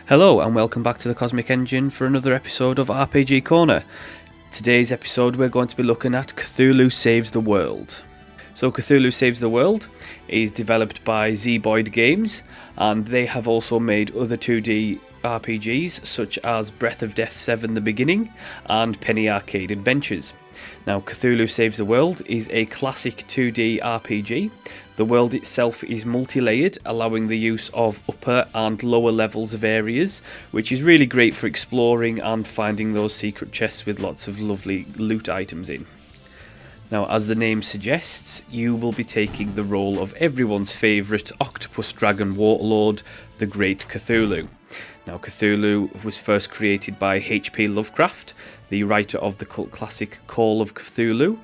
Hello and welcome back to the Cosmic Engine for another episode of RPG Corner. Today's episode we're going to be looking at Cthulhu Saves the World. So Cthulhu Saves the World is developed by Zeboyd Games, and they have also made other 2D RPGs such as Breath of Death 7 The Beginning and Penny Arcade Adventures. Now Cthulhu Saves the World is a classic 2D RPG. The world itself is multi-layered, allowing the use of upper and lower levels of areas, which is really great for exploring and finding those secret chests with lots of lovely loot items in. Now, as the name suggests, you will be taking the role of everyone's favourite octopus dragon warlord, the Great Cthulhu. Now, Cthulhu was first created by H.P. Lovecraft, the writer of the cult classic Call of Cthulhu,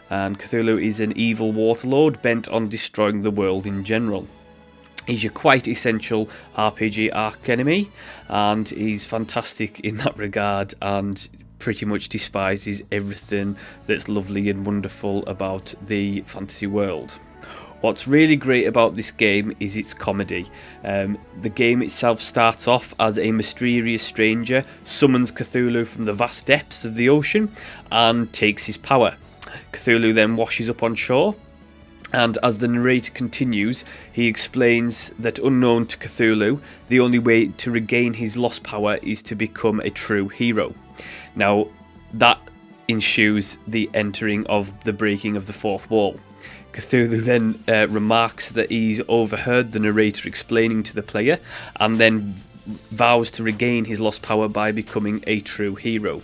and Cthulhu is an evil waterlord bent on destroying the world in general. He's your quite essential RPG arc enemy, and he's fantastic in that regard and pretty much despises everything that's lovely and wonderful about the fantasy world. What's really great about this game is its comedy. The game itself starts off as a mysterious stranger summons Cthulhu from the vast depths of the ocean and takes his power. Cthulhu then washes up on shore, and as the narrator continues, he explains that unknown to Cthulhu, the only way to regain his lost power is to become a true hero. Now, that ensues the entering of the breaking of the fourth wall. Cthulhu then remarks that he's overheard the narrator explaining to the player, and then vows to regain his lost power by becoming a true hero.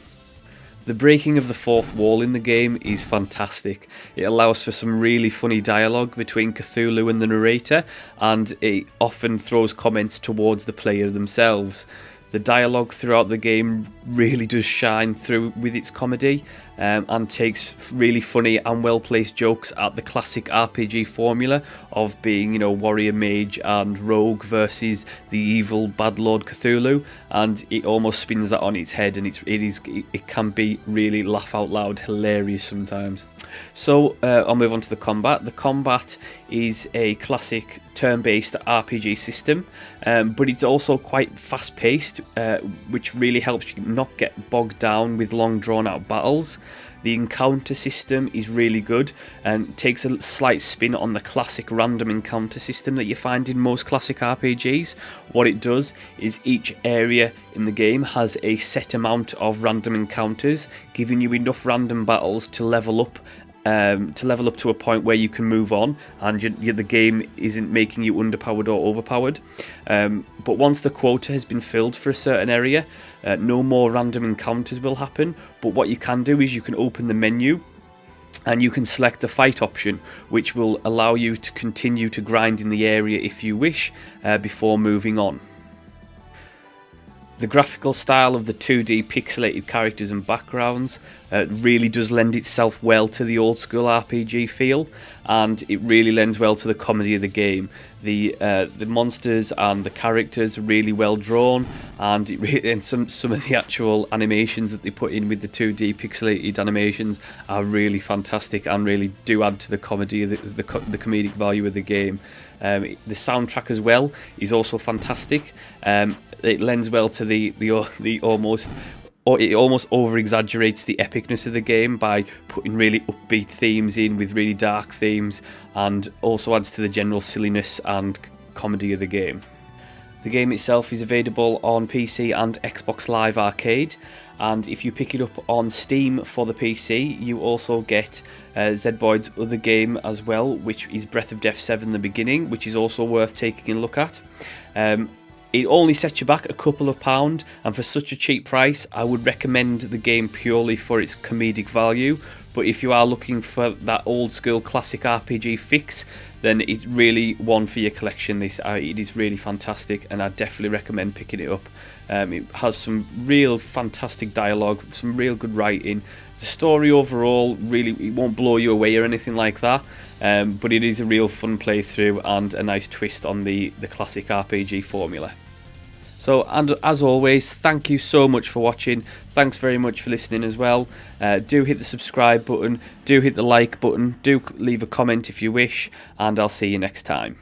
The breaking of the fourth wall in the game is fantastic. It allows for some really funny dialogue between Cthulhu and the narrator, and it often throws comments towards the player themselves. The dialogue throughout the game really does shine through with its comedy, and takes really funny and well-placed jokes at the classic RPG formula of being, warrior mage and rogue versus the evil bad lord Cthulhu, and it almost spins that on its head, and it can be really laugh out loud hilarious sometimes. So I'll move on to the combat. The combat is a classic turn-based RPG system, but it's also quite fast-paced, which really helps you not get bogged down with long drawn-out battles. The encounter system is really good and takes a slight spin on the classic random encounter system that you find in most classic RPGs. What it does is each area in the game has a set amount of random encounters, giving you enough random battles to level up to a point where you can move on, and the game isn't making you underpowered or overpowered. But once the quota has been filled for a certain area, no more random encounters will happen. But what you can do is you can open the menu and you can select the fight option, which will allow you to continue to grind in the area if you wish, before moving on. The graphical style of the 2D pixelated characters and backgrounds really does lend itself well to the old school RPG feel, and it really lends well to the comedy of the game. The monsters and the characters are really well drawn, and some of the actual animations that they put in with the 2D pixelated animations are really fantastic and really do add to the comedy, the comedic value of the game. The soundtrack as well is also fantastic. It lends well to the almost over exaggerates the epicness of the game by putting really upbeat themes in with really dark themes, and also adds to the general silliness and comedy of the game. The game itself is available on PC and Xbox Live Arcade, and if you pick it up on Steam for the PC, you also get Zeboyd's other game as well, which is Breath of Death 7 The Beginning, which is also worth taking a look at. It only sets you back a couple of pounds, and for such a cheap price, I would recommend the game purely for its comedic value. But if you are looking for that old school classic RPG fix, then it's really one for your collection. It is really fantastic, and I definitely recommend picking it up. It has some real fantastic dialogue, some real good writing. The story overall, really, it won't blow you away or anything like that, but it is a real fun playthrough and a nice twist on the classic RPG formula. So, and as always, thank you so much for watching. Thanks very much for listening as well. Do hit the subscribe button, do hit the like button, do leave a comment if you wish, and I'll see you next time.